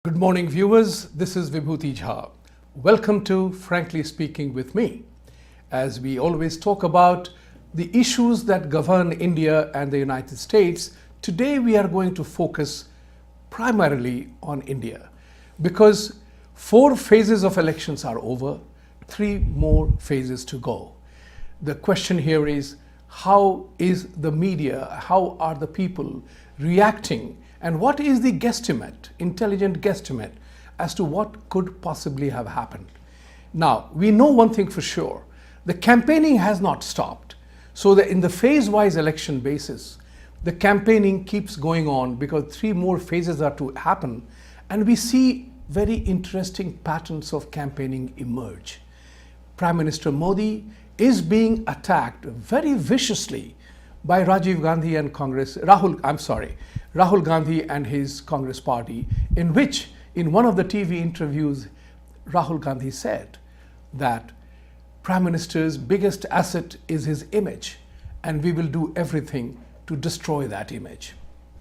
Good morning, viewers. This is Vibhuti Jha. Welcome to Frankly Speaking with me. As we always talk about the issues that govern India and the United States, today we are going to focus primarily on India because 4 phases of elections are over, 3 more phases to go. The question here is, how is the media, how are the people reacting, and what is the guesstimate, intelligent guesstimate, as to what could possibly have happened? Now, we know one thing for sure. The campaigning has not stopped. So that in the phase-wise election basis, the campaigning keeps going on because 3 more phases are to happen. And we see very interesting patterns of campaigning emerge. Prime Minister Modi is being attacked very viciously by Rahul Gandhi and his Congress party, in which, in one of the TV interviews, Rahul Gandhi said that Prime Minister's biggest asset is his image, and we will do everything to destroy that image.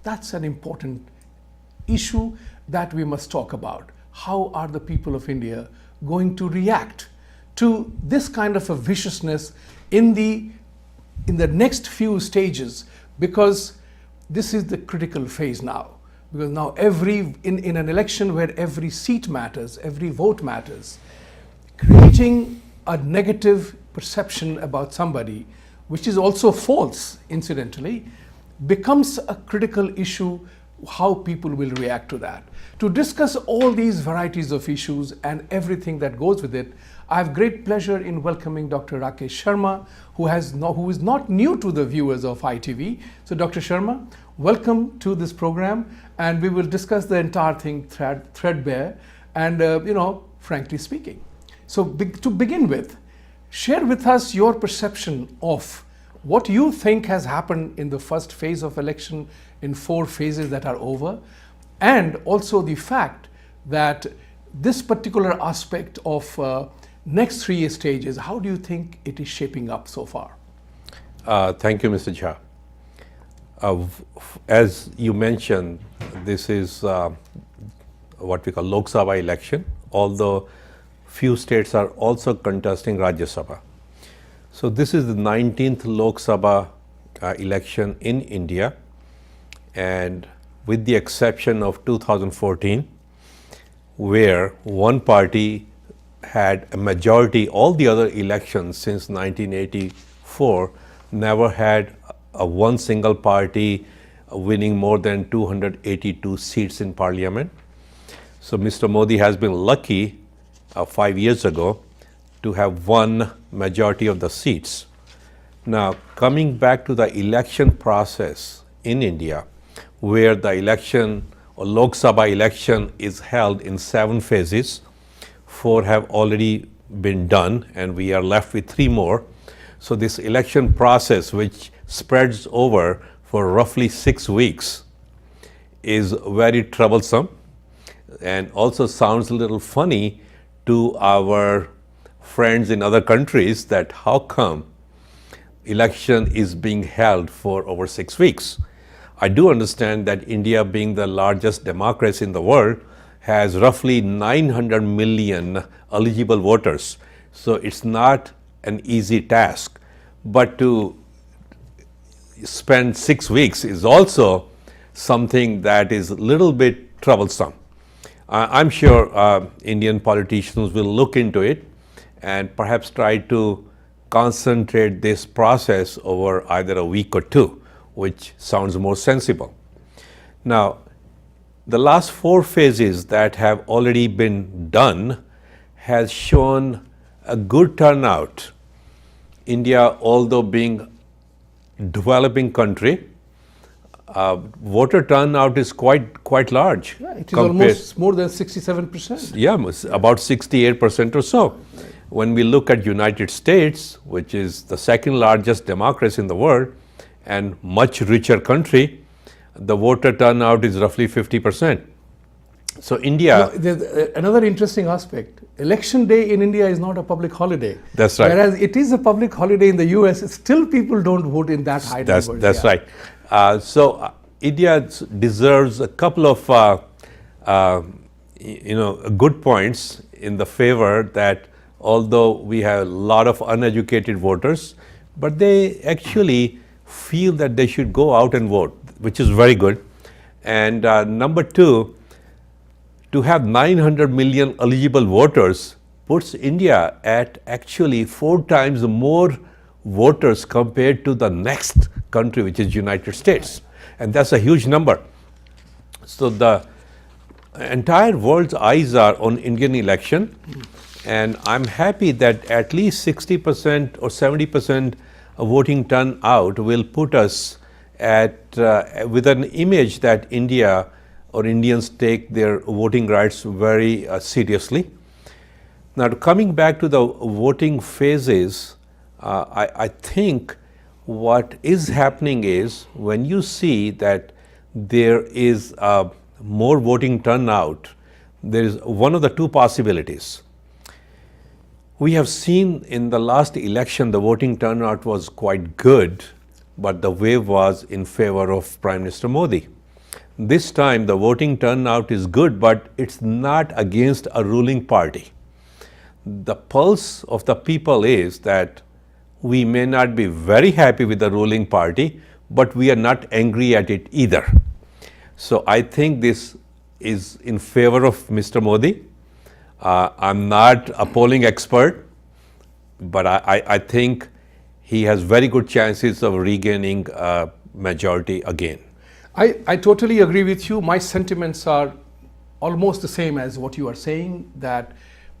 That's an important issue that we must talk about. How are the people of India going to react to this kind of a viciousness in the next few stages? Because this is the critical phase now. Because now in an election where every seat matters, every vote matters, creating a negative perception about somebody, which is also false, incidentally, becomes a critical issue, how people will react to that. To discuss all these varieties of issues and everything that goes with it, I have great pleasure in welcoming Dr. Rakesh Sharma, who is not new to the viewers of ITV. So Dr. Sharma, welcome to this program, and we will discuss the entire thing threadbare and, frankly speaking. So to begin with, share with us your perception of what you think has happened in the first phase of election in 4 phases that are over, and also the fact that this particular aspect of next 3 stages, how do you think it is shaping up so far? Thank you, Mr. Jha. As you mentioned, this is what we call Lok Sabha election, although few states are also contesting Rajya Sabha. So this is the 19th Lok Sabha election in India, and with the exception of 2014, where one party had a majority, all the other elections since 1984 never had one single party winning more than 282 seats in parliament. So Mr. Modi has been lucky 5 years ago to have won majority of the seats. Now, coming back to the election process in India, where the election or Lok Sabha election is held in 7 phases, 4 have already been done, and we are left with 3 more. So this election process, which spreads over for roughly 6 weeks, is very troublesome and also sounds a little funny to our friends in other countries, that how come election is being held for over 6 weeks. I do understand that India, being the largest democracy in the world, has roughly 900 million eligible voters. So it's not an easy task. But to spend 6 weeks is also something that is a little bit troublesome. I'm sure Indian politicians will look into it and perhaps try to concentrate this process over either a week or 2, which sounds more sensible. Now, the last 4 phases that have already been done has shown a good turnout. India, although being a developing country, voter turnout is quite large. Yeah, it is almost more than 67%. Yeah, about 68% or so. When we look at United States, which is the 2nd largest democracy in the world and much richer country, the voter turnout is roughly 50%. So India... There's another interesting aspect. Election day in India is not a public holiday. That's right. Whereas it is a public holiday in the US, still people don't vote in that high numbers. That's right. So India deserves a couple of good points in the favor that although we have a lot of uneducated voters, but they actually feel that they should go out and vote, which is very good. And number two, to have 900 million eligible voters puts India at actually 4 times more voters compared to the next country, which is United States. And that's a huge number. So the entire world's eyes are on Indian election, and I'm happy that at least 60% or 70% voting turnout will put us at with an image that India or Indians take their voting rights very seriously. Now, coming back to the voting phases, I think what is happening is when you see that there is more voting turnout, there is one of the two possibilities. We have seen in the last election the voting turnout was quite good, but the wave was in favor of Prime Minister Modi. This time the voting turnout is good, but it's not against a ruling party. The pulse of the people is that we may not be very happy with the ruling party, but we are not angry at it either. So I think this is in favor of Mr. Modi. I'm not a polling expert, but I think he has very good chances of regaining a majority again. I totally agree with you. My sentiments are almost the same as what you are saying, that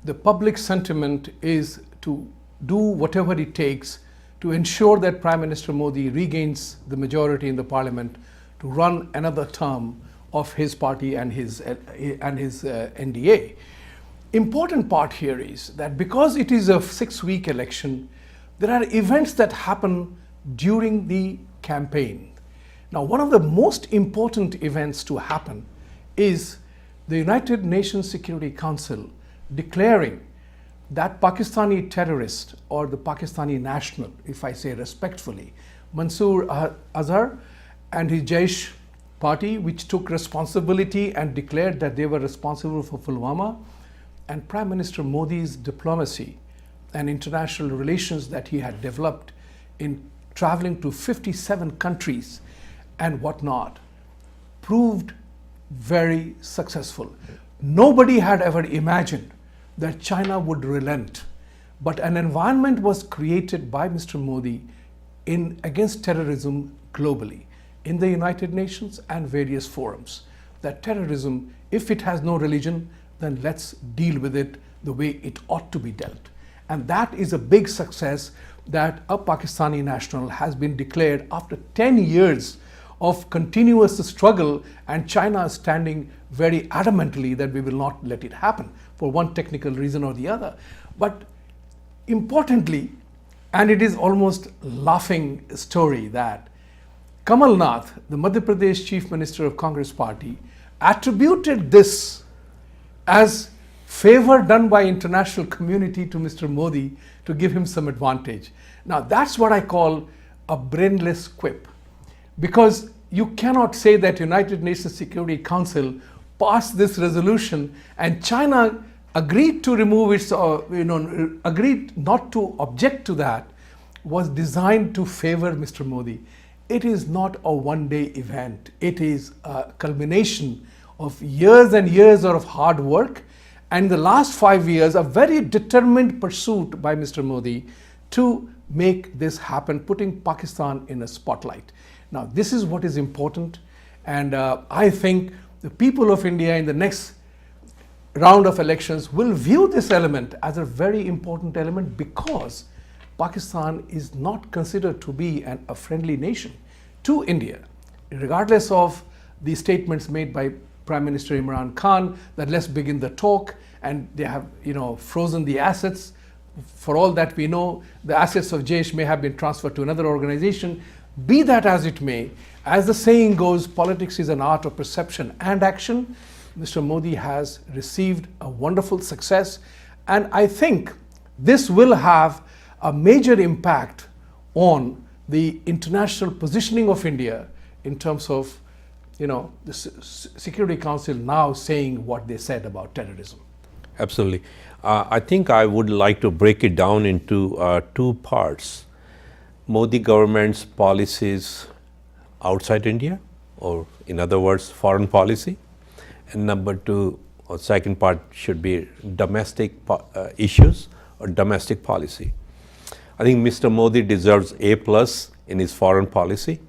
the public sentiment is to do whatever it takes to ensure that Prime Minister Modi regains the majority in the parliament to run another term of his party and his NDA. Important part here is that because it is a 6-week election, there are events that happen during the campaign. Now, one of the most important events to happen is the United Nations Security Council declaring that Pakistani terrorist or the Pakistani national, if I say respectfully, Mansoor Azhar and his Jaish party, which took responsibility and declared that they were responsible for Pulwama, and Prime Minister Modi's diplomacy and international relations that he had developed in traveling to 57 countries and whatnot, proved very successful. Nobody had ever imagined that China would relent, but an environment was created by Mr. Modi against terrorism globally in the United Nations and various forums. That terrorism, if it has no religion, then let's deal with it the way it ought to be dealt. And that is a big success, that a Pakistani national has been declared after 10 years of continuous struggle, and China is standing very adamantly that we will not let it happen for one technical reason or the other. But importantly, and it is almost laughing story, that Kamal Nath, the Madhya Pradesh Chief Minister of Congress Party, attributed this as favor done by international community to Mr. Modi to give him some advantage. Now that's what I call a brainless quip, because you cannot say that United Nations Security Council passed this resolution and China agreed to remove its, agreed not to object to that, was designed to favor Mr. Modi. It is not a one-day event. It is a culmination of years and years of hard work, and the last 5 years a very determined pursuit by Mr. Modi to make this happen, putting Pakistan in a spotlight. Now this is what is important, and I think the people of India in the next round of elections will view this element as a very important element, because Pakistan is not considered to be a friendly nation to India, regardless of the statements made by Prime Minister Imran Khan that let's begin the talk, and they have frozen the assets. For all that we know, the assets of Jaish may have been transferred to another organization. Be that as it may, as the saying goes, politics is an art of perception and action. Mr. Modi has received a wonderful success, and I think this will have a major impact on the international positioning of India in terms of the Security Council now saying what they said about terrorism? Absolutely. I think I would like to break it down into two parts. Modi government's policies outside India, or in other words, foreign policy. And number two, or second part should be domestic issues or domestic policy. I think Mr. Modi deserves A+ in his foreign policy.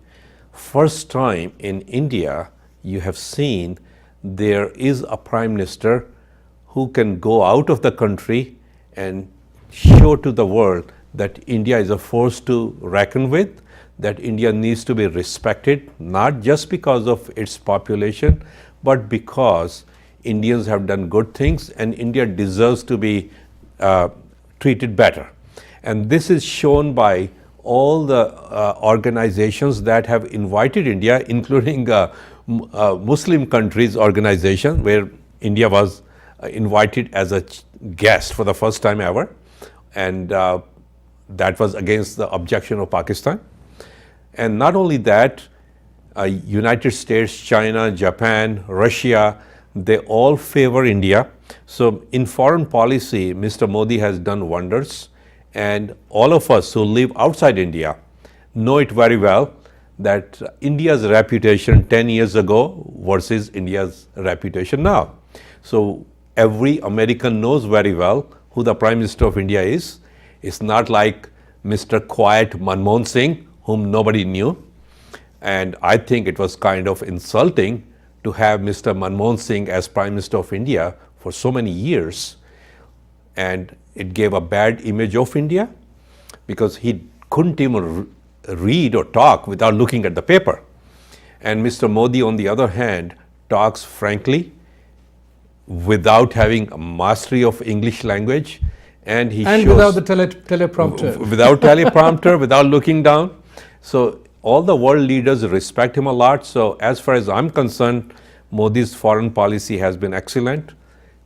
First time in India, you have seen there is a prime minister who can go out of the country and show to the world that India is a force to reckon with, that India needs to be respected, not just because of its population, but because Indians have done good things and India deserves to be treated better. And this is shown by all the organizations that have invited India, including Muslim countries organization, where India was invited as a guest for the first time ever, and that was against the objection of Pakistan. And not only that, United States, China, Japan, Russia, they all favor India. So in foreign policy, Mr. Modi has done wonders, and all of us who live outside India know it very well that India's reputation 10 years ago versus India's reputation now. So every American knows very well who the Prime Minister of India is. It's not like Mr. Quiet Manmohan Singh, whom nobody knew. And I think it was kind of insulting to have Mr. Manmohan Singh as Prime Minister of India for so many years. And it gave a bad image of India because he couldn't even read or talk without looking at the paper. And Mr. Modi, on the other hand, talks frankly without having a mastery of English language, and shows without the teleprompter. Without teleprompter, without looking down. So all the world leaders respect him a lot. So as far as I'm concerned, Modi's foreign policy has been excellent.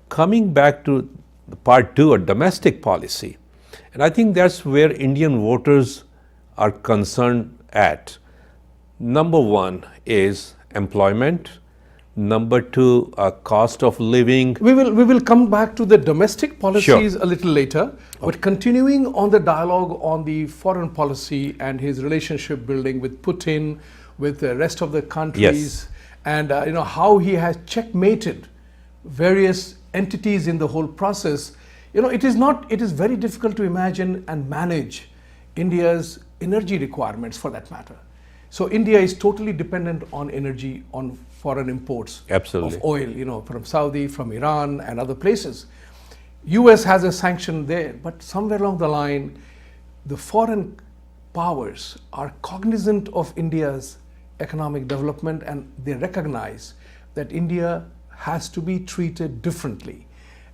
Coming back to the part two, a domestic policy, and I think that's where Indian voters are concerned at. Number one is employment. Number two, cost of living. We will come back to the domestic policies Sure. a little later, but continuing on the dialogue on the foreign policy and his relationship building with Putin, with the rest of the countries, Yes. and how he has checkmated various entities in the whole process. It is very difficult to imagine and manage India's energy requirements, for that matter. So India is totally dependent on energy, on foreign imports Absolutely. of oil, from Saudi, from Iran and other places. US has a sanction there, but somewhere along the line, the foreign powers are cognizant of India's economic development, and they recognize that India has to be treated differently.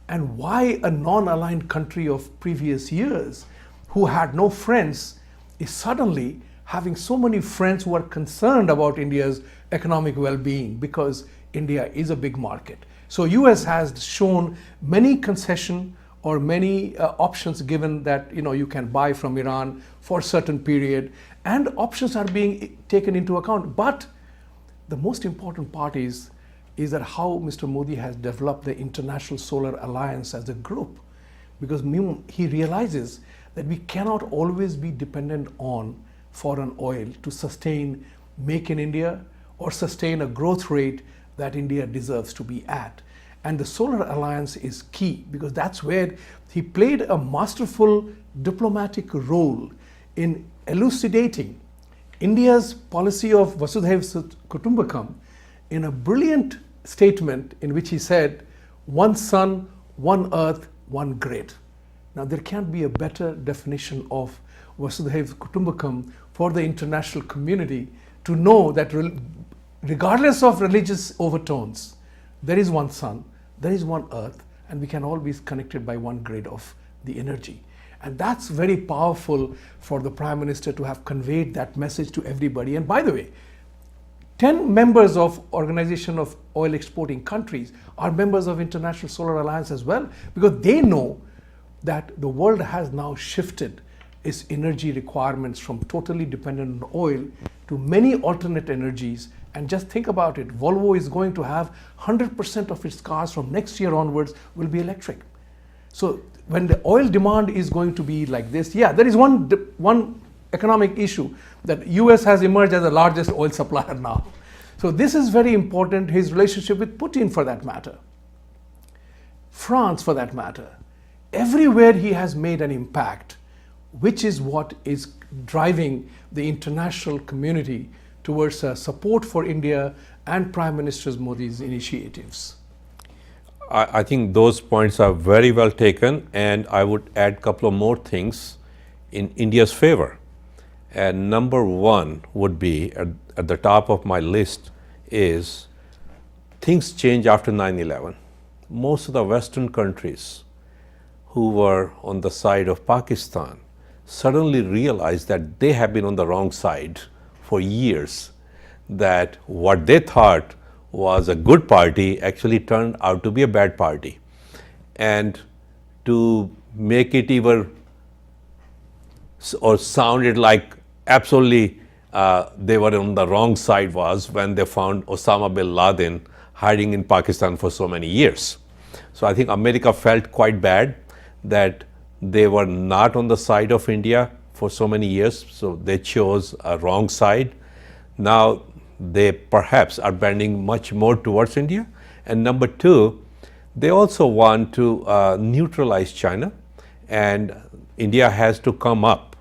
And why a non-aligned country of previous years who had no friends is suddenly having so many friends who are concerned about India's economic well-being, because India is a big market. So US has shown many concession or many options, given that you can buy from Iran for a certain period, and options are being taken into account. But the most important part is that how Mr. Modi has developed the International Solar Alliance as a group, because he realizes that we cannot always be dependent on foreign oil to sustain Make in India or sustain a growth rate that India deserves to be at. And the Solar Alliance is key, because that's where he played a masterful diplomatic role in elucidating India's policy of Vasudhaiva Kutumbakam in a brilliant statement in which he said, "One sun, one earth, one grid." Now there can't be a better definition of Vasudhaiva Kutumbakam for the international community to know that regardless of religious overtones, there is one sun, there is one earth, and we can all be connected by one grid of the energy. And that's very powerful for the Prime Minister to have conveyed that message to everybody. And by the way, 10 members of Organization of Oil Exporting Countries are members of International Solar Alliance as well, because they know that the world has now shifted its energy requirements from totally dependent on oil to many alternate energies, And just think about it, Volvo is going to have 100% of its cars from next year onwards will be electric. So when the oil demand is going to be like this, yeah, there is one economic issue that US has emerged as the largest oil supplier now. So this is very important, his relationship with Putin for that matter. France for that matter. Everywhere he has made an impact, which is what is driving the international community towards support for India and Prime Minister Modi's initiatives. I think those points are very well taken, and I would add a couple of more things in India's favor. And number one would be at the top of my list is things change after 9/11. Most of the Western countries who were on the side of Pakistan suddenly realized that they have been on the wrong side for years, that what they thought was a good party actually turned out to be a bad party. And to make it even or sounded like absolutely they were on the wrong side was when they found Osama bin Laden hiding in Pakistan for so many years. So I think America felt quite bad that they were not on the side of India for so many years, so they chose a wrong side. Now they perhaps are bending much more towards India. And number two, they also want to neutralize China, and India has to come up.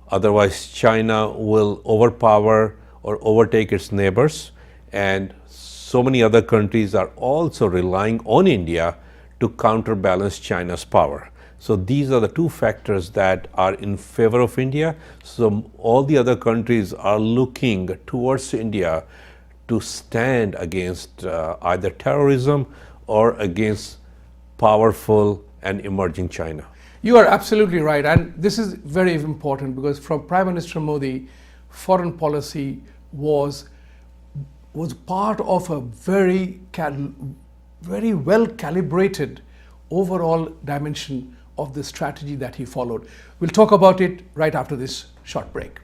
Otherwise, China will overpower or overtake its neighbors, and so many other countries are also relying on India to counterbalance China's power. So these are the two factors that are in favor of India. So all the other countries are looking towards India to stand against either terrorism or against powerful and emerging China. You are absolutely right, and this is very important because from Prime Minister Modi, foreign policy was part of a very well calibrated overall dimension of the strategy that he followed. We'll talk about it right after this short break.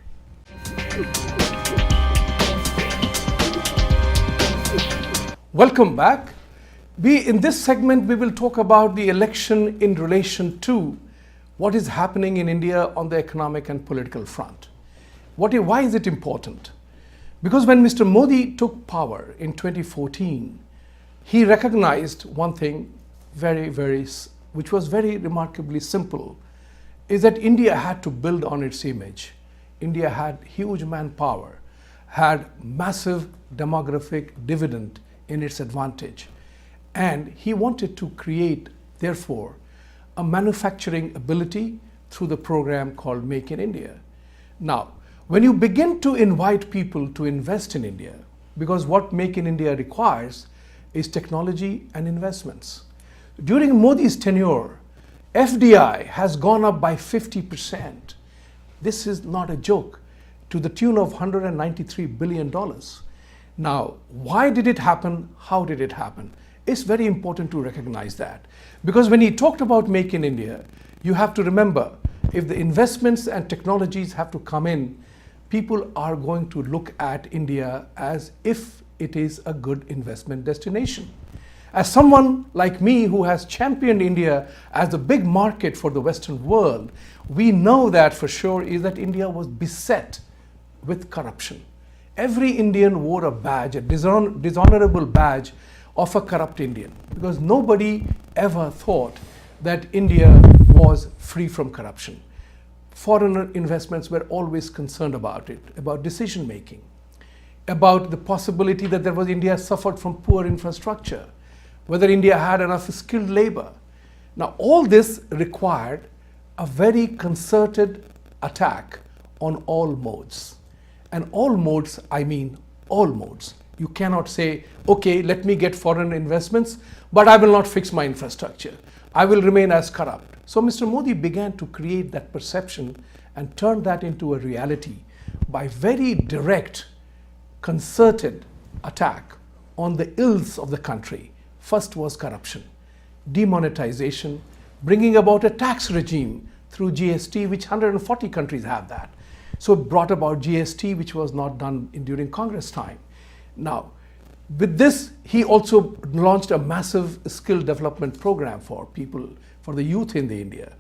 Welcome back. In this segment, we will talk about the election in relation to what is happening in India on the economic and political front. Why is it important? Because when Mr. Modi took power in 2014, he recognized one thing which was very remarkably simple, is that India had to build on its image. India had huge manpower, had massive demographic dividend in its advantage. And he wanted to create, therefore, a manufacturing ability through the program called Make in India. Now, when you begin to invite people to invest in India, because what Make in India requires is technology and investments. During Modi's tenure, FDI has gone up by 50%. This is not a joke, to the tune of $193 billion. Now, why did it happen? How did it happen? It's very important to recognize that. Because when he talked about Make in India, you have to remember, if the investments and technologies have to come in, people are going to look at India as if it is a good investment destination. As someone like me who has championed India as a big market for the Western world, we know that for sure is that India was beset with corruption. Every Indian wore a badge, a dishonorable badge of a corrupt Indian, because nobody ever thought that India was free from corruption. Foreign investments were always concerned about it, about decision making, about the possibility that India suffered from poor infrastructure, whether India had enough skilled labor. Now, all this required a very concerted attack on all modes. And all modes, I mean all modes. You cannot say, okay, let me get foreign investments, but I will not fix my infrastructure. I will remain as corrupt. So Mr. Modi began to create that perception and turn that into a reality by very direct, concerted attack on the ills of the country. First was corruption, demonetization, bringing about a tax regime through GST, which 140 countries have that. So it brought about GST, which was not done during Congress time. Now, with this, he also launched a massive skill development program for people, for the youth in the India.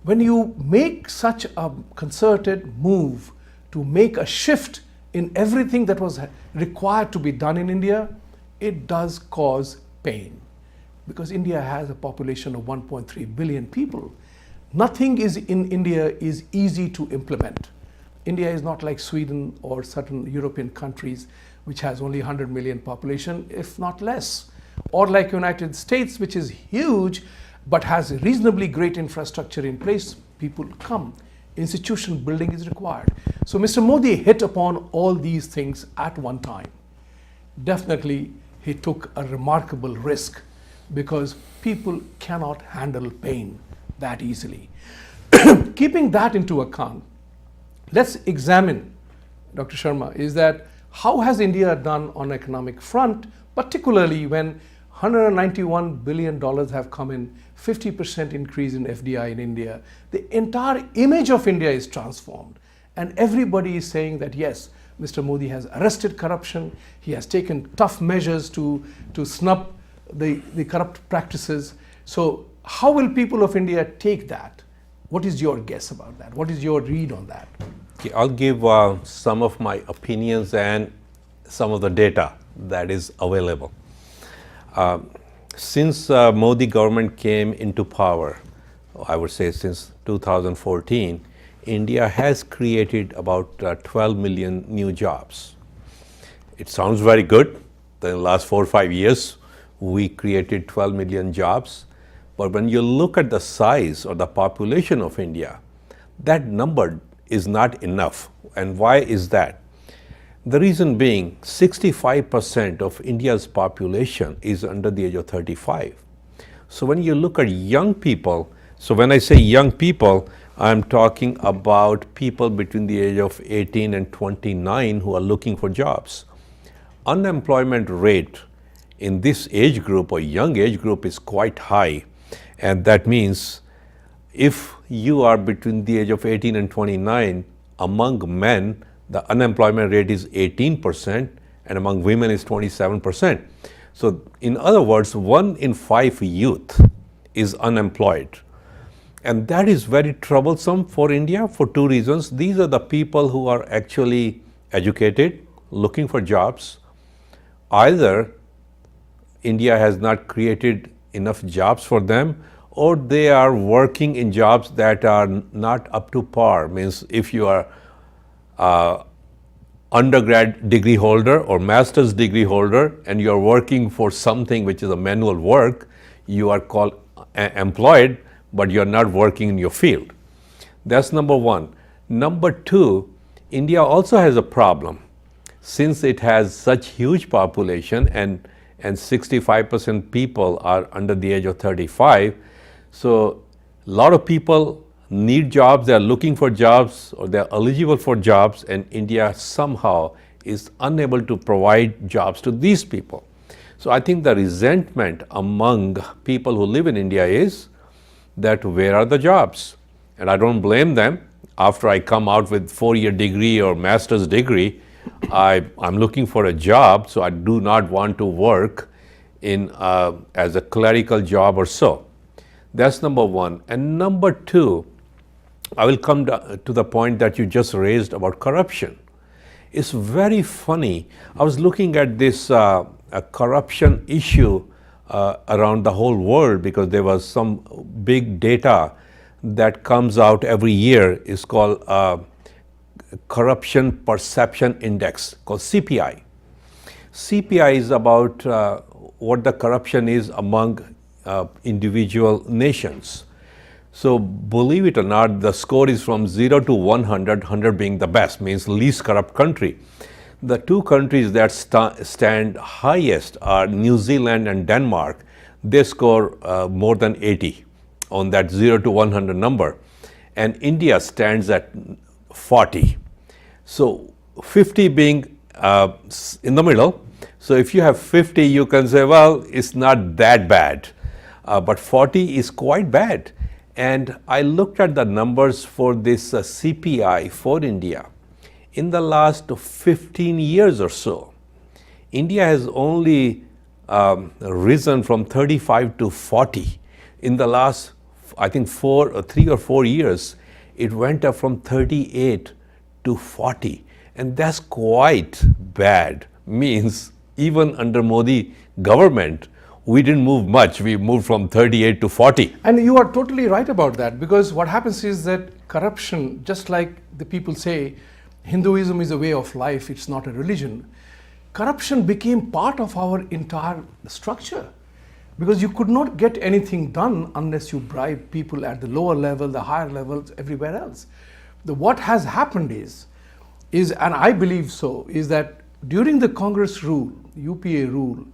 When you make such a concerted move to make a shift in everything that was required to be done in India, it does cause pain. Because India has a population of 1.3 billion people. Nothing is in India is easy to implement. India is not like Sweden or certain European countries which has only 100 million population, if not less. Or like United States, which is huge, but has a reasonably great infrastructure in place. People come. Institution building is required. So Mr. Modi hit upon all these things at one time. Definitely, he took a remarkable risk because people cannot handle pain that easily. Keeping that into account, let's examine, Dr. Sharma, is that how has India done on economic front, particularly when $191 billion have come in, 50% increase in FDI in India. The entire image of India is transformed. And everybody is saying that yes, Mr. Modi has arrested corruption, he has taken tough measures to snub the corrupt practices. So how will people of India take that? What is your guess about that? What is your read on that? Okay, I'll give some of my opinions and some of the data that is available. Since Modi government came into power, I would say since 2014, India has created about 12 million new jobs. It sounds very good. In the last 4 or 5 years, we created 12 million jobs. But when you look at the size or the population of India, that number is not enough. And why is that? The reason being 65% of India's population is under the age of 35. So when you look at young people, so when I say young people, I'm talking about people between the age of 18 and 29 who are looking for jobs. Unemployment rate in this age group or young age group is quite high. And that means if you are between the age of 18 and 29, among men, the unemployment rate is 18% and among women is 27%. So in other words, 1 in 5 youth is unemployed. And that is very troublesome for India for 2 reasons. These are the people who are actually educated, looking for jobs. Either India has not created enough jobs for them, or they are working in jobs that are not up to par. Means if you are undergrad degree holder or master's degree holder and you are working for something which is a manual work, you are called employed, but you are not working in your field. That's number one. Number two, India also has a problem. Since it has such huge population and 65% people are under the age of 35, so a lot of people need jobs, they are looking for jobs or they are eligible for jobs, and India somehow is unable to provide jobs to these people. So I think the resentment among people who live in India is that where are the jobs? And I don't blame them. After I come out with 4-year degree or master's degree, I'm looking for a job, so I do not want to work in as a clerical job or so. That's number one. And number two, I will come to the point that you just raised about corruption. It's very funny. I was looking at this corruption issue around the whole world because there was some big data that comes out every year. It's called Corruption Perception Index, called CPI. CPI is about what the corruption is among individual nations. So believe it or not, the score is from 0 to 100, 100 being the best, means least corrupt country. The 2 countries that stand highest are New Zealand and Denmark. They score more than 80 on that 0 to 100 number. And India stands at 40. So 50 being in the middle. So if you have 50, you can say, well, it's not that bad. But 40 is quite bad. And I looked at the numbers for this CPI for India. In the last 15 years or so, India has only risen from 35 to 40 in the last, I think, 3 or 4 years. It went up from 38 to 40, and that's quite bad. Means even under Modi government, we didn't move much. We moved from 38 to 40. And you are totally right about that, because what happens is that corruption, just like the people say, Hinduism is a way of life, it's not a religion. Corruption became part of our entire structure, because you could not get anything done unless you bribe people at the lower level, the higher levels, everywhere else. What has happened is, and I believe so, is that during the Congress rule, UPA rule,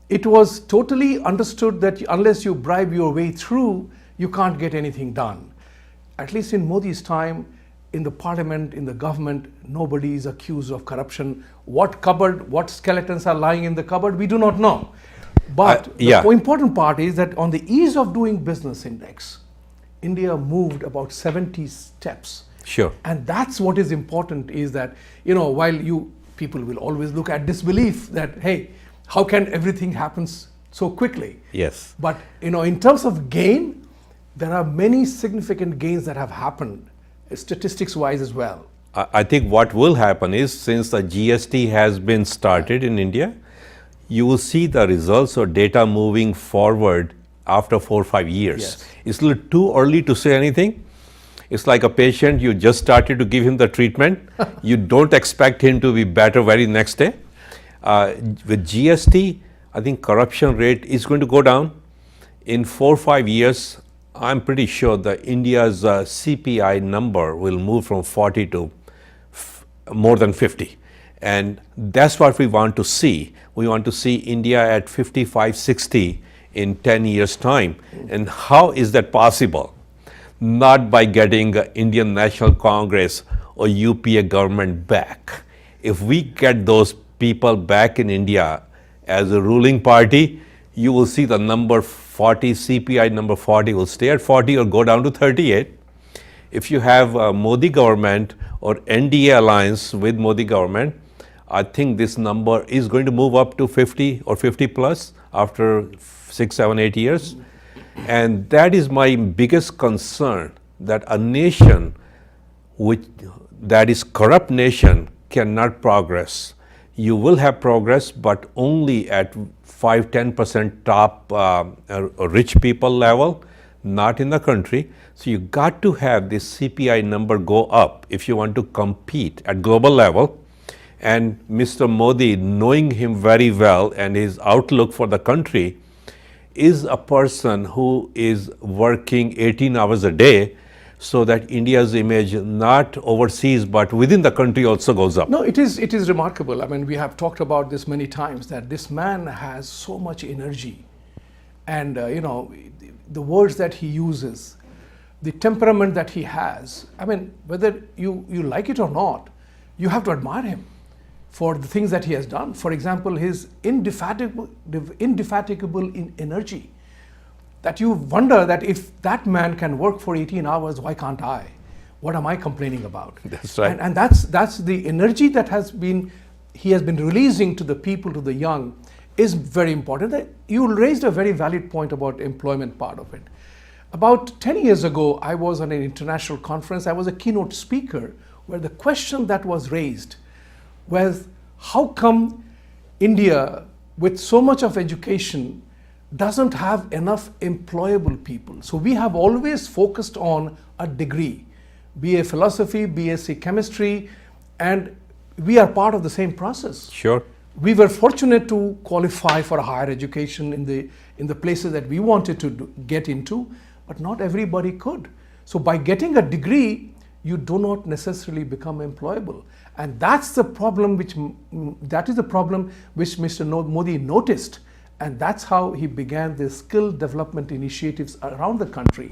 it was totally understood that unless you bribe your way through, you can't get anything done. At least in Modi's time, in the parliament, in the government, nobody is accused of corruption. What cupboard, what skeletons are lying in the cupboard, we do not know. But the important part is that on the ease of doing business index, India moved about 70 steps. Sure. And that's what is important, is that, while people will always look at disbelief that, hey, how can everything happen so quickly? Yes. But, in terms of gain, there are many significant gains that have happened, statistics wise as well. I think what will happen is, since the GST has been started in India, you will see the results or data moving forward after 4 or 5 years. Yes. It's a little too early to say anything. It's like a patient, you just started to give him the treatment. You don't expect him to be better very next day. With GST, I think corruption rate is going to go down. In 4 or 5 years, I'm pretty sure that India's CPI number will move from 40 to more than 50. And that's what we want to see. We want to see India at 55, 60 in 10 years' time. And how is that possible? Not by getting Indian National Congress or UPA government back. If we get those people back in India as a ruling party, you will see the number 40, CPI number 40 will stay at 40 or go down to 38. If you have a Modi government or NDA alliance with Modi government, I think this number is going to move up to 50 or 50 plus after 6, 7, 8 years. And that is my biggest concern, that a nation that is corrupt nation cannot progress. You will have progress, but only at 5-10% top rich people level, not in the country. So you got to have this CPI number go up if you want to compete at global level. And Mr. Modi, knowing him very well and his outlook for the country, is a person who is working 18 hours a day so that India's image, not overseas but within the country, also goes up. No, it is remarkable. I mean, we have talked about this many times, that this man has so much energy, and the words that he uses, the temperament that he has. I mean, whether you like it or not, you have to admire him for the things that he has done. For example, his indefatigable in energy, that you wonder that if that man can work for 18 hours, why can't I? What am I complaining about? That's right. And that's the energy that he has been releasing to the people, to the young, is very important. That you raised a very valid point about employment part of it. About 10 years ago, I was on an international conference. I was a keynote speaker, where the question that was raised was, how come India, with so much of education, doesn't have enough employable people? So we have always focused on a degree, BA philosophy, BSc chemistry, and we are part of the same process. Sure. We were fortunate to qualify for a higher education in the places that we wanted to get into, but not everybody could. So by getting a degree, you do not necessarily become employable. And that's the problem which Mr. Modi noticed. And that's how he began the skill development initiatives around the country.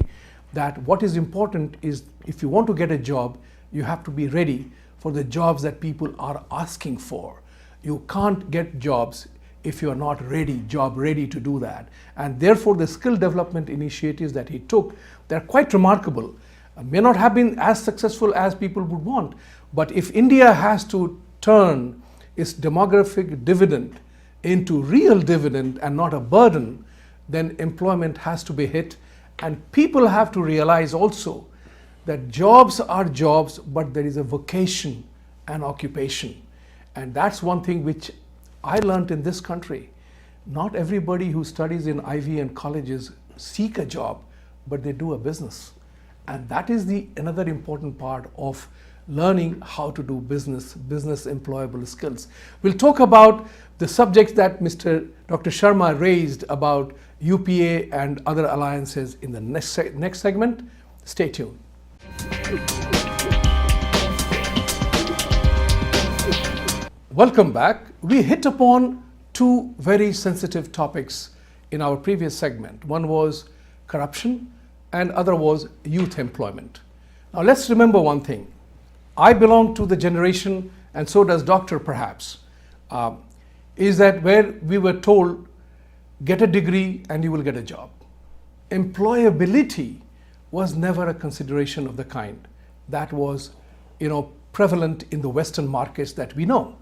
That what is important is, if you want to get a job, you have to be ready for the jobs that people are asking for. You can't get jobs if you are not job ready to do that. And therefore, the skill development initiatives that he took, they're quite remarkable. May not have been as successful as people would want, but if India has to turn its demographic dividend into real dividend and not a burden, then employment has to be hit. And people have to realize also that jobs are jobs, but there is a vocation and occupation. And that's one thing which I learned in this country. Not everybody who studies in Ivy and colleges seek a job, but they do a business. And that is another important part of learning how to do business employable skills. We'll talk about the subjects that Dr. Sharma raised about UPA and other alliances in the next segment. Stay tuned. Welcome back. We hit upon two very sensitive topics in our previous segment. One was corruption and other was youth employment. Now let's remember one thing. I belong to the generation, and so does Doctor perhaps, is that where we were told, get a degree and you will get a job. Employability was never a consideration of the kind that was, prevalent in the Western markets that we know.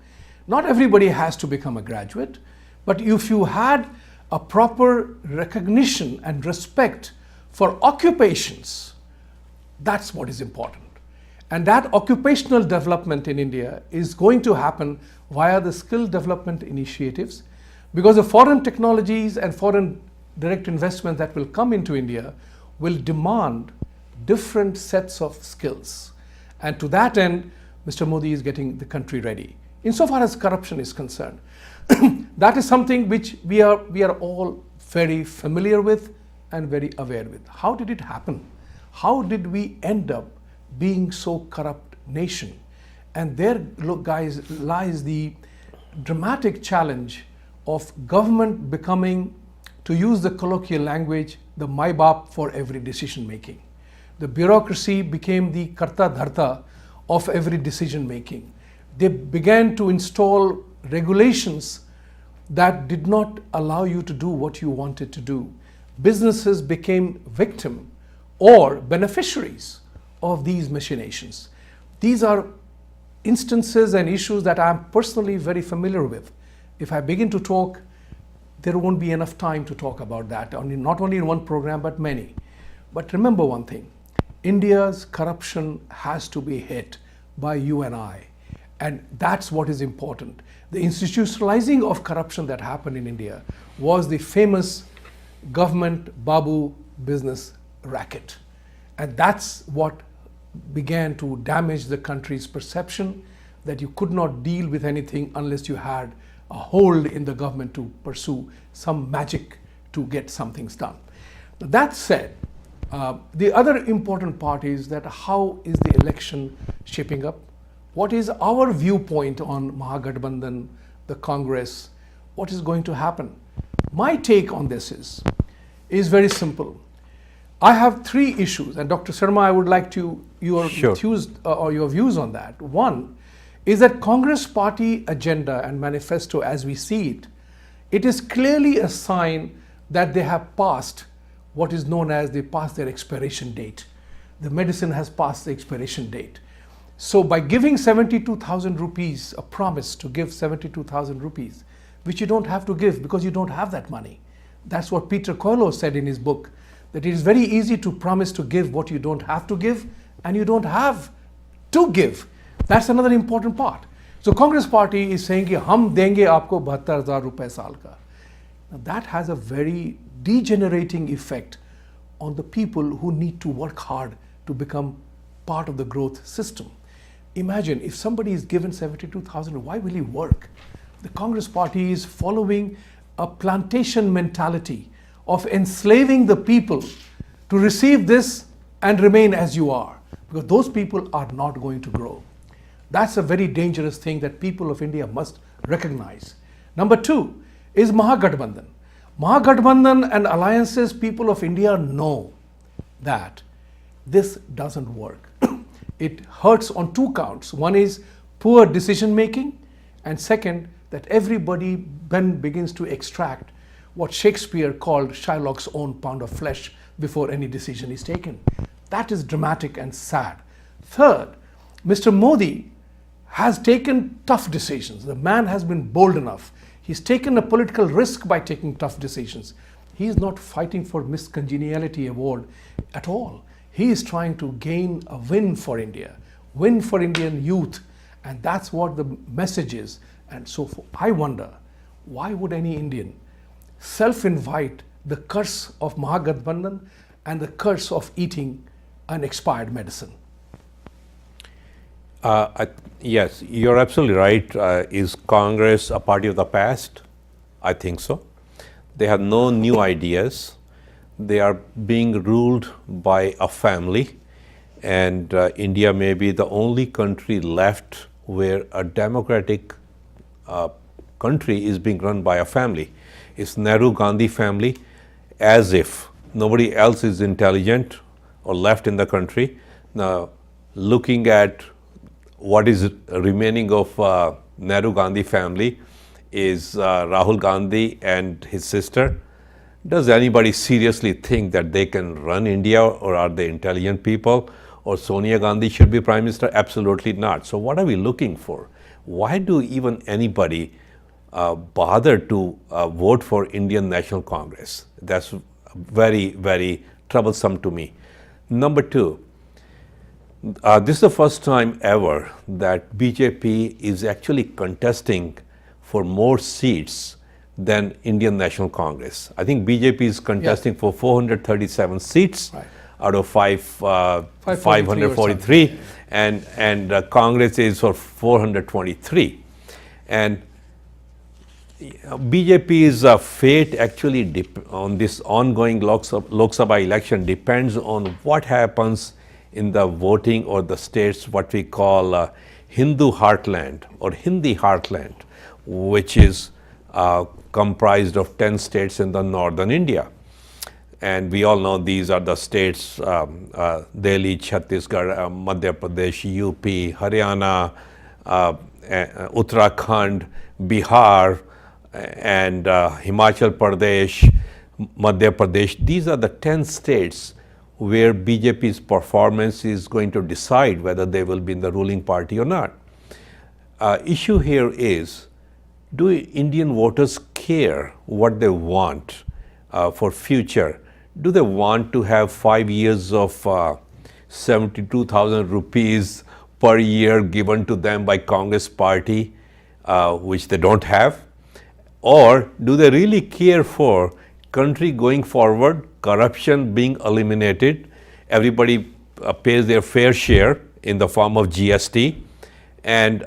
Not everybody has to become a graduate, but if you had a proper recognition and respect for occupations, that's what is important. And that occupational development in India is going to happen via the skill development initiatives, because the foreign technologies and foreign direct investment that will come into India will demand different sets of skills. And to that end, Mr. Modi is getting the country ready. Insofar as corruption is concerned, that is something which we are all very familiar with and very aware with. How did it happen? How did we end up being so corrupt nation? And there, look, guys, lies the dramatic challenge of government becoming, to use the colloquial language, the Mai-Baap for every decision making. The bureaucracy became the Karta Dharta of every decision making. They began to install regulations that did not allow you to do what you wanted to do. Businesses became victim or beneficiaries of these machinations. These are instances and issues that I'm personally very familiar with. If I begin to talk, there won't be enough time to talk about that, not only in one program, but many. But remember one thing, India's corruption has to be hit by you and I. And that's what is important. The institutionalizing of corruption that happened in India was the famous government Babu business racket. And that's what began to damage the country's perception that you could not deal with anything unless you had a hold in the government to pursue some magic to get some things done. That said, the other important part is that how is the election shaping up? What is our viewpoint on Mahagathbandhan, the Congress? What is going to happen? My take on this is very simple. I have three issues, and Dr. Sharma, I would like your views on that. One is that Congress party agenda and manifesto as we see it, it is clearly a sign that they have passed what is known as they passed their expiration date. The medicine has passed the expiration date. So by giving 72,000 rupees, a promise to give 72,000 rupees, which you don't have to give because you don't have that money. That's what Peter Coelho said in his book, that it is very easy to promise to give what you don't have to give, and you don't have to give. That's another important part. So Congress party is saying, ki, hum denge aapko 72,000 rupees saal ka. Now that has a very degenerating effect on the people who need to work hard to become part of the growth system. Imagine if somebody is given 72,000, why will he work? The Congress party is following a plantation mentality of enslaving the people to receive this and remain as you are, because those people are not going to grow. That's a very dangerous thing that people of India must recognize. Number two is Mahagathbandhan. Mahagathbandhan and alliances, people of India know that this doesn't work. It hurts on two counts. One is poor decision making, and second, that everybody then begins to extract what Shakespeare called Shylock's own pound of flesh before any decision is taken. That is dramatic and sad. Third, Mr. Modi has taken tough decisions. The man has been bold enough. He's taken a political risk by taking tough decisions. He is not fighting for Miss Congeniality award at all. He is trying to gain a win for India, win for Indian youth, and that's what the message is. And so I wonder, why would any Indian self-invite the curse of Mahagathbandhan and the curse of eating an expired medicine? Yes, you're absolutely right. Is Congress a party of the past? I think so. They have no new ideas. They are being ruled by a family, and India may be the only country left where a democratic country is being run by a family. It's Nehru-Gandhi family, as if nobody else is intelligent or left in the country. Now, looking at what is remaining of Nehru-Gandhi family is Rahul Gandhi and his sister. Does anybody seriously think that they can run India, or are they intelligent people? Or Sonia Gandhi should be Prime Minister? Absolutely not. So what are we looking for? Why do even anybody bother to vote for Indian National Congress? That's very, very troublesome to me. Number two, this is the first time ever that BJP is actually contesting for more seats than Indian National Congress. I think BJP is contesting for 437 seats out of 543, and Congress is for 423. And BJP's fate actually on this ongoing Lok Sabha election depends on what happens in the voting or the states, what we call Hindu heartland or Hindi heartland, which is comprised of 10 states in the northern India. And we all know these are the states, Delhi, Chhattisgarh, Madhya Pradesh, UP, Haryana, Uttarakhand, Bihar, and Himachal Pradesh, Madhya Pradesh. These are the 10 states where BJP's performance is going to decide whether they will be in the ruling party or not. Issue here is, do Indian voters care what they want for future? Do they want to have 5 years of 72,000 rupees per year given to them by Congress party, which they don't have? Or do they really care for country going forward, corruption being eliminated, everybody pays their fair share in the form of GST, and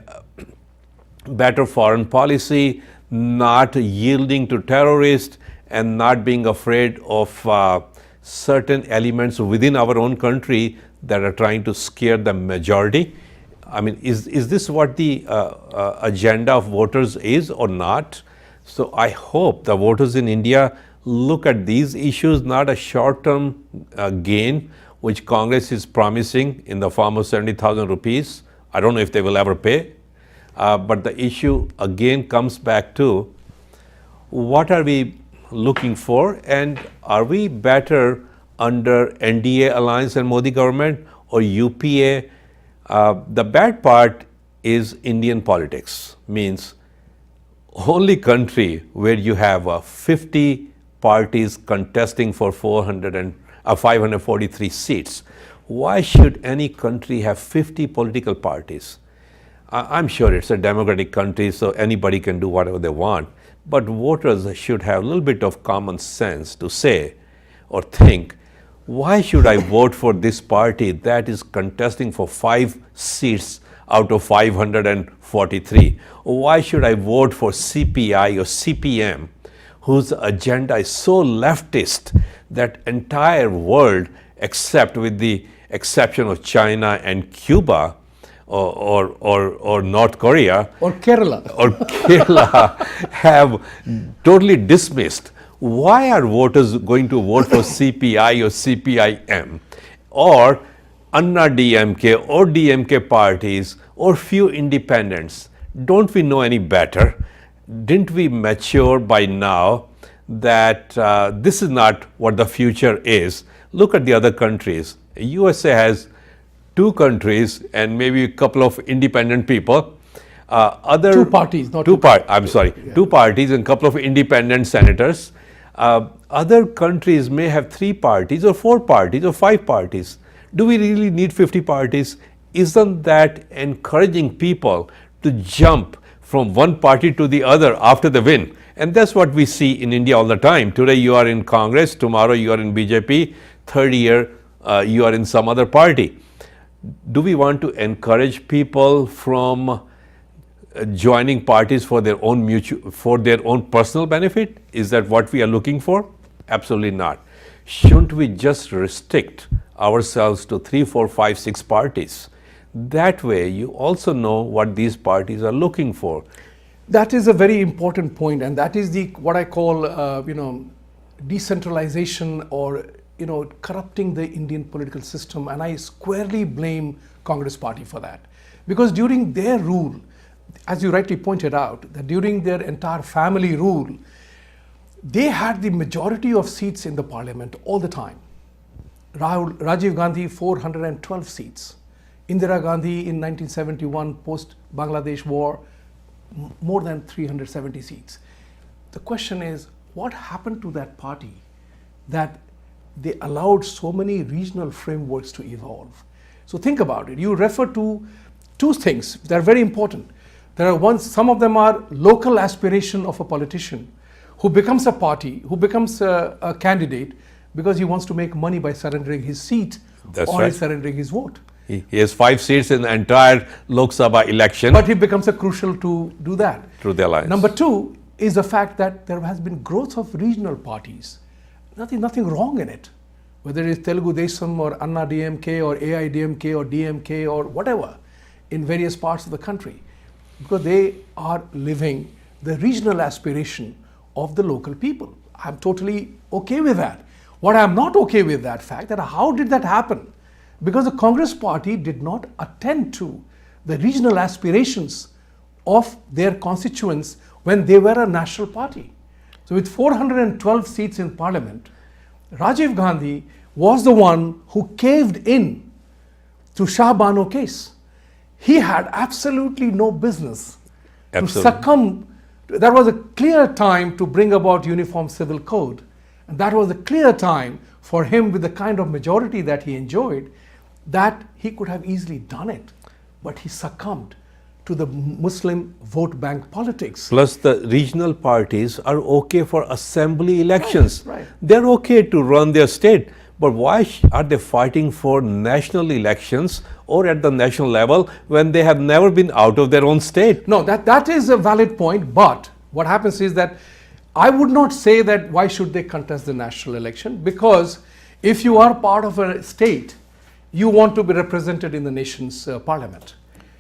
better foreign policy, not yielding to terrorists, and not being afraid of certain elements within our own country that are trying to scare the majority? I mean, is this what the agenda of voters is or not? So I hope the voters in India look at these issues, not a short-term gain, which Congress is promising in the form of 70,000 rupees. I don't know if they will ever pay. But the issue again comes back to, what are we looking for, and are we better under NDA alliance and Modi government or UPA? The bad part is Indian politics, means only country where you have 50 parties contesting for 543 seats. Why should any country have 50 political parties? I'm sure it's a democratic country, so anybody can do whatever they want. But voters should have a little bit of common sense to say or think, why should I vote for this party that is contesting for 5 seats out of 543? Why should I vote for CPI or CPM, whose agenda is so leftist that entire world, except with the exception of China and Cuba, or North Korea or Kerala have totally dismissed? Why are voters going to vote for CPI or CPIM or Anna DMK or DMK parties or few independents? Don't we know any better? Didn't we mature by now that this is not what the future is? Look at the other countries. USA has 2 countries and maybe a couple of independent people. Other Two parties, not two parties and a couple of independent senators. Other countries may have 3 parties or 4 parties or 5 parties. Do we really need 50 parties? Isn't that encouraging people to jump from one party to the other after the win? And that's what we see in India all the time. Today you are in Congress, tomorrow you are in BJP, third year you are in some other party. Do we want to encourage people from joining parties for their own personal benefit? Is that what we are looking for? Absolutely not. Shouldn't we just restrict ourselves to 3, 4, 5, 6 parties? That way you also know what these parties are looking for. That is a very important point, and that is what I call decentralization, or corrupting the Indian political system. And I squarely blame Congress party for that, because during their rule, as you rightly pointed out, that during their entire family rule, they had the majority of seats in the parliament all the time. Rajiv Gandhi 412 seats, Indira Gandhi in 1971 post Bangladesh war more than 370 seats. The question is, what happened to that party that they allowed so many regional frameworks to evolve? So think about it. You refer to 2 things that are very important. Some of them are local aspiration of a politician who becomes a party, who becomes a candidate because he wants to make money by surrendering his seat. That's or right. surrendering his vote. He has 5 seats in the entire Lok Sabha election. But he becomes a crucial to do that. Through the alliance. Number 2 is the fact that there has been growth of regional parties. Nothing wrong in it. Whether it is Telugu Desam or Anna DMK or AIDMK or DMK or whatever in various parts of the country. Because they are living the regional aspiration of the local people. I'm totally okay with that. What I'm not okay with that fact that how did that happen? Because the Congress party did not attend to the regional aspirations of their constituents when they were a national party. So with 412 seats in parliament, Rajiv Gandhi was the one who caved in to Shah Bano case. He had absolutely no business to succumb. That was a clear time to bring about uniform civil code. And that was a clear time for him, with the kind of majority that he enjoyed, that he could have easily done it. But he succumbed to the Muslim vote bank politics. Plus the regional parties are okay for assembly elections. Right. They're okay to run their state. But why are they fighting for national elections or at the national level when they have never been out of their own state? No, that is a valid point. But what happens is that I would not say that why should they contest the national election, because if you are part of a state, you want to be represented in the nation's parliament.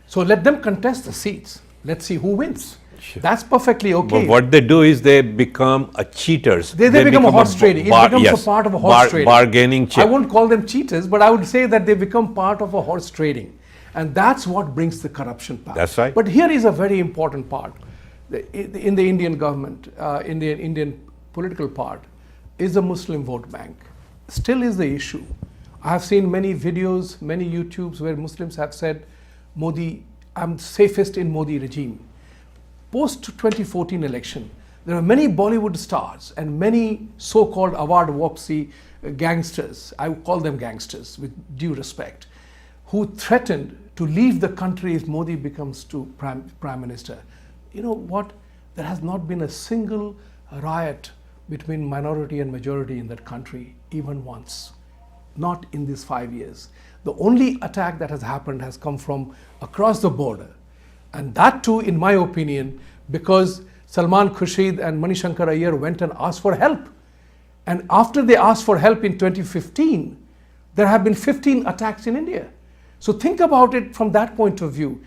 So let them contest the seats. Let's see who wins. Sure. That's perfectly okay. But what they do is they become cheaters. They become a horse trading. It becomes a part of a horse trading. Bargaining chip. I won't call them cheaters, but I would say that they become part of a horse trading. And that's what brings the corruption back. That's right. But here is a very important part. In the Indian government, in the Indian political part, is the Muslim vote bank. Still is the issue. I have seen many videos, many YouTubes where Muslims have said, Modi, I'm safest in Modi regime. Post 2014 election, there are many Bollywood stars and many so-called award-wopsy gangsters, I would call them gangsters with due respect, who threatened to leave the country if Modi becomes prime minister. You know what? There has not been a single riot between minority and majority in that country, even once. Not in these 5 years. The only attack that has happened has come from across the border. And that too, in my opinion, because Salman Khurshid and Manishankar Iyer went and asked for help. And after they asked for help in 2015, there have been 15 attacks in India. So think about it from that point of view.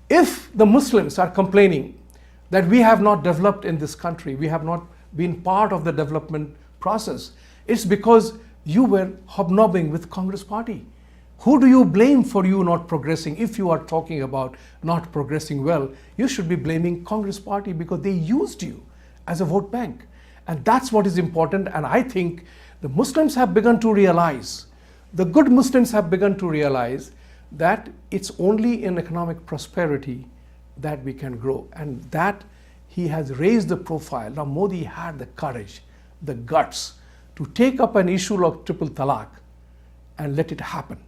If the Muslims are complaining that we have not developed in this country, we have not been part of the development process, it's because you were hobnobbing with Congress party. Who do you blame for you not progressing? If you are talking about not progressing well, you should be blaming Congress party because they used you as a vote bank. And that's what is important. And I think the Muslims have begun to realize, the good Muslims have begun to realize that it's only in economic prosperity that we can grow, and that he has raised the profile. Now Modi had the courage, the guts to take up an issue of triple talaq and let it happen.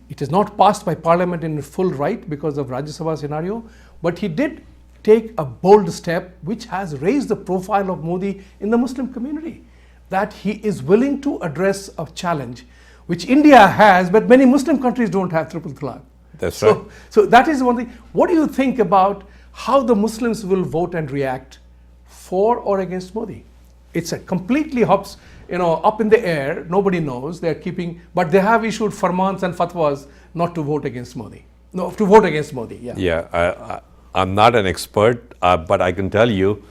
It is not passed by parliament in full right because of Rajya Sabha scenario, but he did take a bold step which has raised the profile of Modi in the Muslim community, that he is willing to address a challenge which India has, but many Muslim countries don't have triple talaq. That's right. So that is one thing. What do you think about how the Muslims will vote and react for or against Modi? It's a completely hops, up in the air. Nobody knows. They're keeping, but they have issued farmans and fatwas not to vote against Modi. No, to vote against Modi. Yeah. Yeah, I'm not an expert, but I can tell you,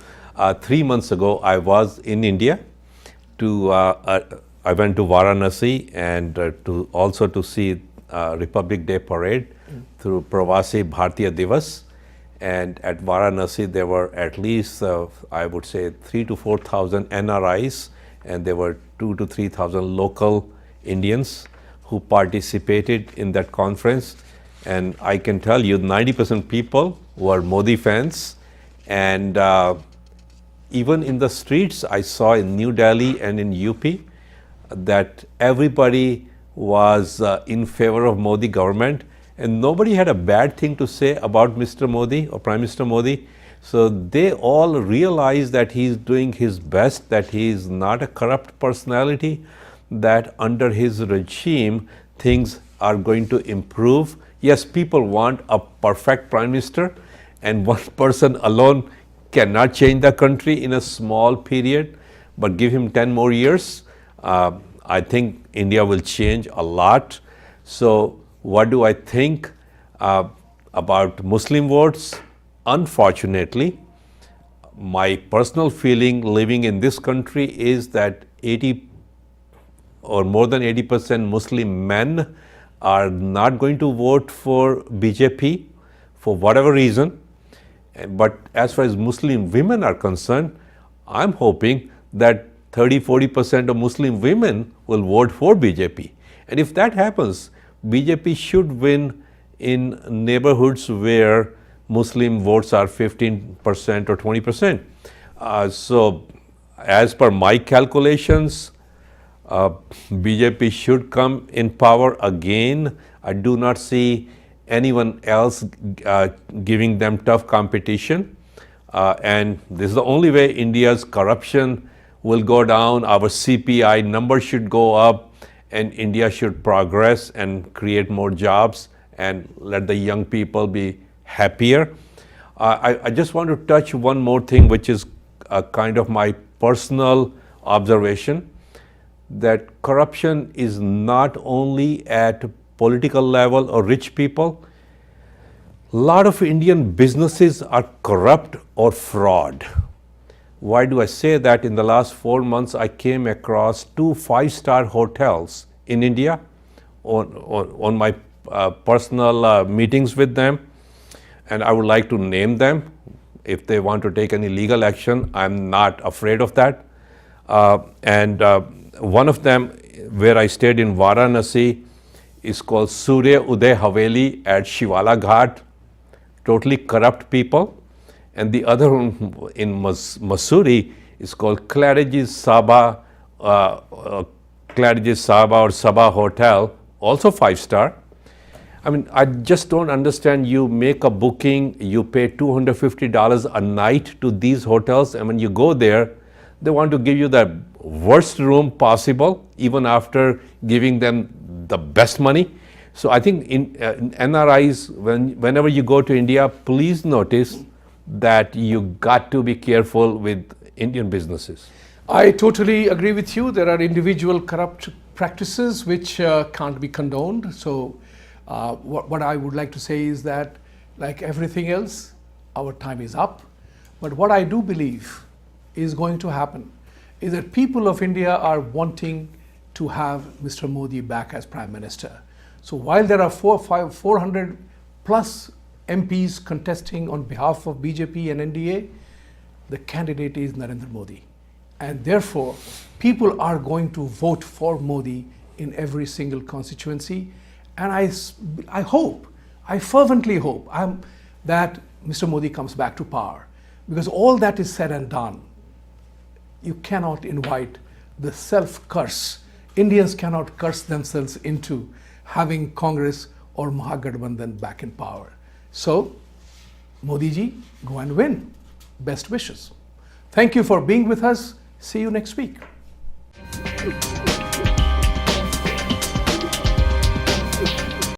3 months ago I was in India. I went to Varanasi and to see Republic Day parade through Pravasi Bharatiya Divas. And at Varanasi, there were at least, I would say, 3,000 to 4,000 NRIs, and there were 2,000 to 3,000 local Indians who participated in that conference. And I can tell you, 90% people were Modi fans. And even in the streets, I saw in New Delhi and in UP that everybody was in favor of Modi government. And nobody had a bad thing to say about Mr. Modi or Prime Minister Modi. So they all realize that he's doing his best, that he is not a corrupt personality, that under his regime things are going to improve. Yes, people want a perfect Prime Minister, and one person alone cannot change the country in a small period, but give him 10 more years. I think India will change a lot. So what do I think about Muslim votes? Unfortunately, my personal feeling living in this country is that 80 or more than 80% Muslim men are not going to vote for BJP for whatever reason. But as far as Muslim women are concerned, I'm hoping that 30-40% of Muslim women will vote for BJP. And if that happens, BJP should win in neighborhoods where Muslim votes are 15% or 20%. So as per my calculations, BJP should come in power again. I do not see anyone else giving them tough competition. And this is the only way India's corruption will go down. Our CPI number should go up, and India should progress and create more jobs and let the young people be happier. I just want to touch one more thing, which is kind of my personal observation, that corruption is not only at political level or rich people. A lot of Indian businesses are corrupt or fraud. Why do I say that? In the last 4 months, I came across 2 5-star hotels in India on my personal meetings with them. And I would like to name them. If they want to take any legal action, I'm not afraid of that. One of them, where I stayed in Varanasi, is called Surya Uday Haveli at Shivala Ghat. Totally corrupt people. And the other one in Mussoorie is called Claridge's Sabha or Sabha Hotel, also 5-star. I mean, I just don't understand. You make a booking, you pay $250 a night to these hotels, and when you go there, they want to give you the worst room possible, even after giving them the best money. So I think in NRIs, whenever you go to India, please notice that you got to be careful with Indian businesses. I totally agree with you. There are individual corrupt practices which can't be condoned. So what I would like to say is that, like everything else, our time is up. But what I do believe is going to happen is that people of India are wanting to have Mr. Modi back as Prime Minister. So while there are 400 plus MPs contesting on behalf of BJP and NDA, the candidate is Narendra Modi. And therefore, people are going to vote for Modi in every single constituency. And I hope, I fervently hope that Mr. Modi comes back to power. Because all that is said and done, you cannot invite the self-curse. Indians cannot curse themselves into having Congress or Mahagathbandhan back in power. So, Modi ji, go and win. Best wishes. Thank you for being with us. See you next week.